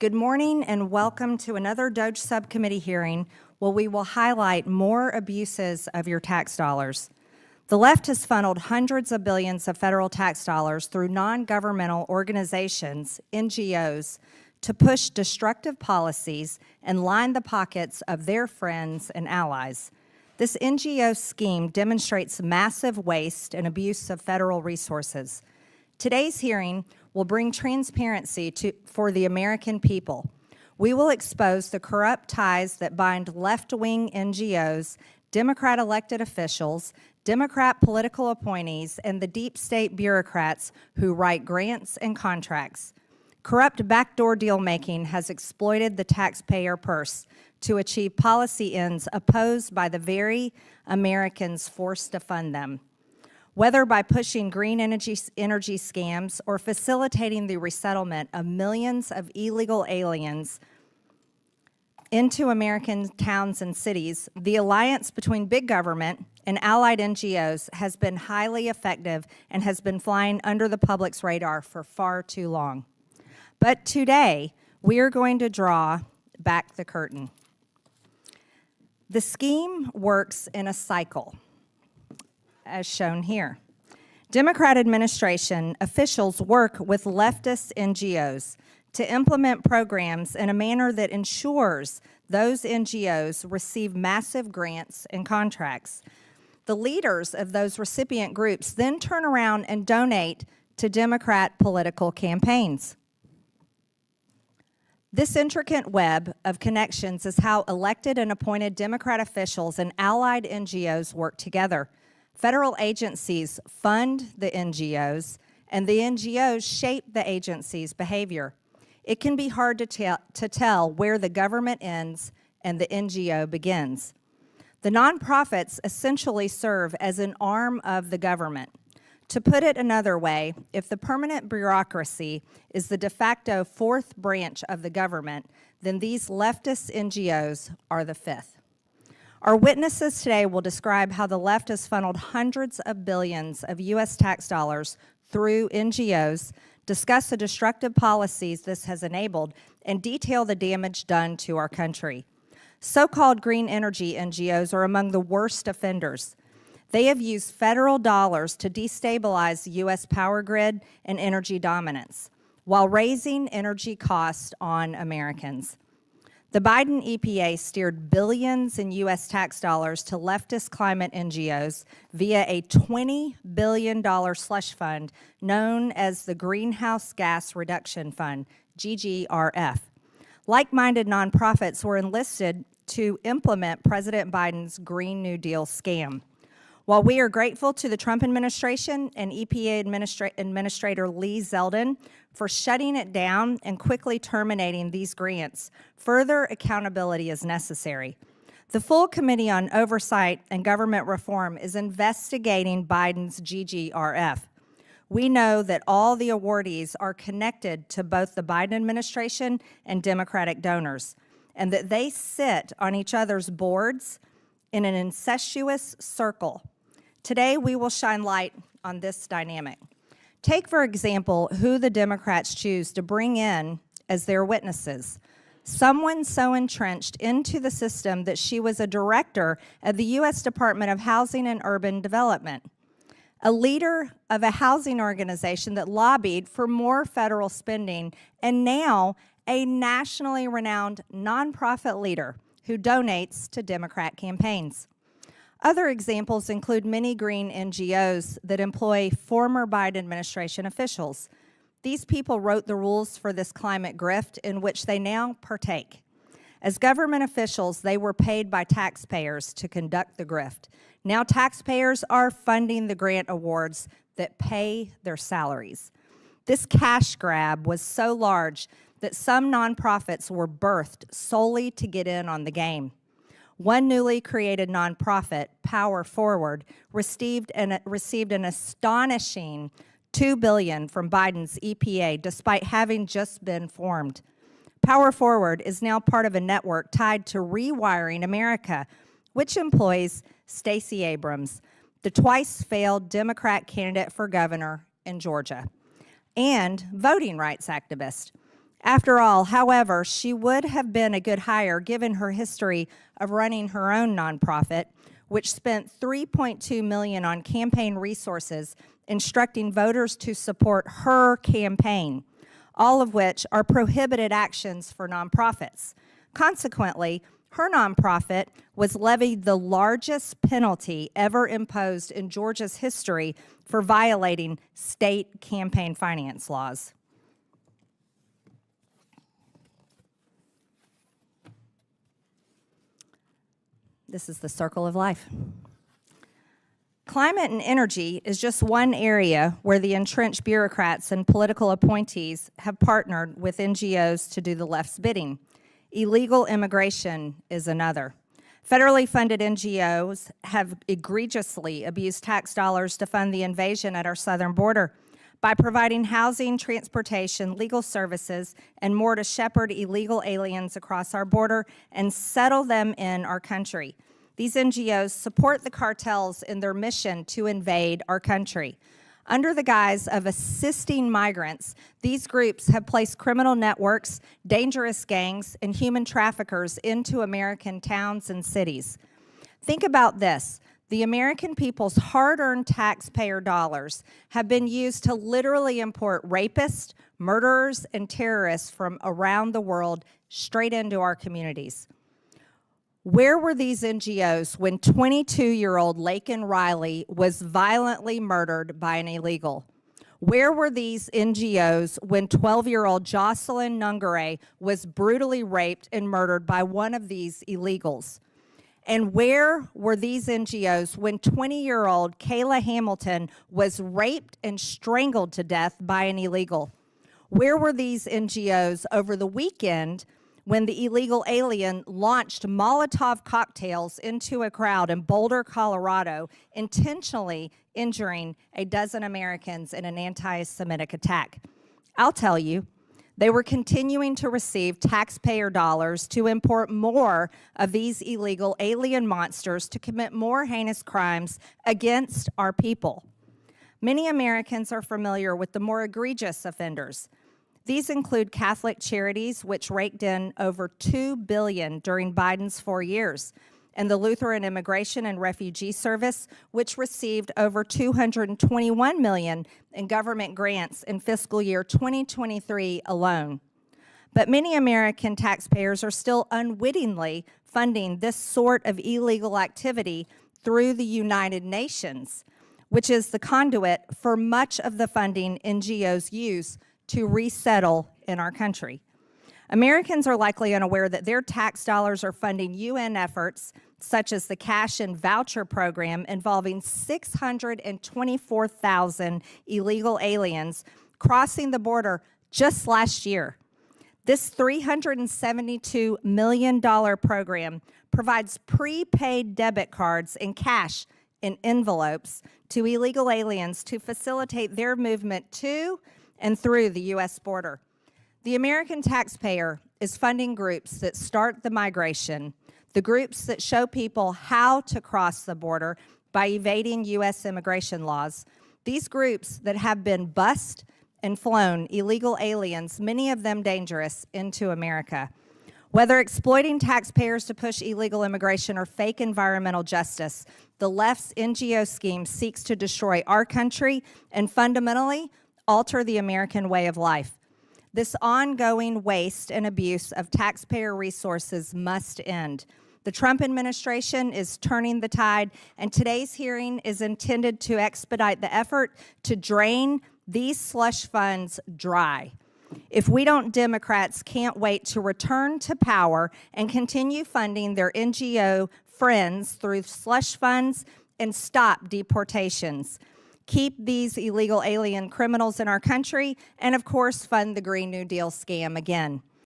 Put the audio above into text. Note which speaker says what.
Speaker 1: Good morning and welcome to another DOGE subcommittee hearing where we will highlight more abuses of your tax dollars. The left has funneled hundreds of billions of federal tax dollars through non-governmental organizations, NGOs, to push destructive policies and line the pockets of their friends and allies. This NGO scheme demonstrates massive waste and abuse of federal resources. Today's hearing will bring transparency for the American people. We will expose the corrupt ties that bind left-wing NGOs, Democrat elected officials, Democrat political appointees, and the deep state bureaucrats who write grants and contracts. Corrupt backdoor deal-making has exploited the taxpayer purse to achieve policy ends opposed by the very Americans forced to fund them. Whether by pushing green energy scams or facilitating the resettlement of millions of illegal aliens into American towns and cities, the alliance between big government and allied NGOs has been highly effective and has been flying under the public's radar for far too long. But today, we are going to draw back the curtain. The scheme works in a cycle, as shown here. Democrat administration officials work with leftist NGOs to implement programs in a manner that ensures those NGOs receive massive grants and contracts. The leaders of those recipient groups then turn around and donate to Democrat political campaigns. This intricate web of connections is how elected and appointed Democrat officials and allied NGOs work together. Federal agencies fund the NGOs, and the NGOs shape the agency's behavior. It can be hard to tell where the government ends and the NGO begins. The nonprofits essentially serve as an arm of the government. To put it another way, if the permanent bureaucracy is the de facto fourth branch of the government, then these leftist NGOs are the fifth. Our witnesses today will describe how the left has funneled hundreds of billions of U.S. tax dollars through NGOs, discuss the destructive policies this has enabled, and detail the damage done to our country. So-called green energy NGOs are among the worst offenders. They have used federal dollars to destabilize the U.S. power grid and energy dominance, while raising energy costs on Americans. The Biden EPA steered billions in U.S. tax dollars to leftist climate NGOs via a $20 billion slush fund known as the Greenhouse Gas Reduction Fund, GGRF. Like-minded nonprofits were enlisted to implement President Biden's Green New Deal scam. While we are grateful to the Trump administration and EPA Administrator Lee Zeldin for shutting it down and quickly terminating these grants, further accountability is necessary. The full Committee on Oversight and Government Reform is investigating Biden's GGRF. We know that all the awardees are connected to both the Biden administration and Democratic donors, and that they sit on each other's boards in an incestuous circle. Today, we will shine light on this dynamic. Take, for example, who the Democrats choose to bring in as their witnesses. Someone so entrenched into the system that she was a director of the U.S. Department of Housing and Urban Development, a leader of a housing organization that lobbied for more federal spending, and now a nationally renowned nonprofit leader who donates to Democrat campaigns. Other examples include many green NGOs that employ former Biden administration officials. These people wrote the rules for this climate grift in which they now partake. As government officials, they were paid by taxpayers to conduct the grift. Now taxpayers are funding the grant awards that pay their salaries. This cash grab was so large that some nonprofits were birthed solely to get in on the game. One newly created nonprofit, Power Forward, received an astonishing $2 billion from Biden's EPA, despite having just been formed. Power Forward is now part of a network tied to Rewiring America, which employs Stacey Abrams, the twice-failed Democrat candidate for governor in Georgia, and voting rights activist. After all, however, she would have been a good hire given her history of running her own nonprofit, which spent $3.2 million on campaign resources instructing voters to support her campaign, all of which are prohibited actions for nonprofits. Consequently, her nonprofit was levied the largest penalty ever imposed in Georgia's history for violating state campaign finance laws. This is the circle of life. Climate and energy is just one area where the entrenched bureaucrats and political appointees have partnered with NGOs to do the left's bidding. Illegal immigration is another. Federally funded NGOs have egregiously abused tax dollars to fund the invasion at our southern border by providing housing, transportation, legal services, and more to shepherd illegal aliens across our border and settle them in our country. These NGOs support the cartels in their mission to invade our country. Under the guise of assisting migrants, these groups have placed criminal networks, dangerous gangs, and human traffickers into American towns and cities. Think about this. The American people's hard-earned taxpayer dollars have been used to literally import rapists, murderers, and terrorists from around the world straight into our communities. Where were these NGOs when 22-year-old Laken Riley was violently murdered by an illegal? Where were these NGOs when 12-year-old Jocelyn Nungare was brutally raped and murdered by one of these illegals? And where were these NGOs when 20-year-old Kayla Hamilton was raped and strangled to death by an illegal? Where were these NGOs over the weekend when the illegal alien launched Molotov cocktails into a crowd in Boulder, Colorado, intentionally injuring a dozen Americans in an anti-Semitic attack? I'll tell you, they were continuing to receive taxpayer dollars to import more of these illegal alien monsters to commit more heinous crimes against our people. Many Americans are familiar with the more egregious offenders. These include Catholic Charities, which raked in over $2 billion during Biden's 4 years, and the Lutheran Immigration and Refugee Service, which received over $221 million in government grants in fiscal year 2023 alone. But many American taxpayers are still unwittingly funding this sort of illegal activity through the United Nations, which is the conduit for much of the funding NGOs use to resettle in our country. Americans are likely unaware that their tax dollars are funding UN efforts such as the cash and voucher program involving 624,000 illegal aliens crossing the border just last year. This $372 million program provides prepaid debit cards and cash in envelopes to illegal aliens to facilitate their movement to and through the U.S. border. The American taxpayer is funding groups that start the migration, the groups that show people how to cross the border by evading U.S. immigration laws, these groups that have been bused and flown illegal aliens, many of them dangerous, into America. Whether exploiting taxpayers to push illegal immigration or fake environmental justice, the left's NGO scheme seeks to destroy our country and fundamentally alter the American way of life. This ongoing waste and abuse of taxpayer resources must end. The Trump administration is turning the tide, and today's hearing is intended to expedite the effort to drain these slush funds dry. If we don't, Democrats can't wait to return to power and continue funding their NGO friends through slush funds and stop deportations. Keep these illegal alien criminals in our country, and of course, fund the Green New Deal scam again.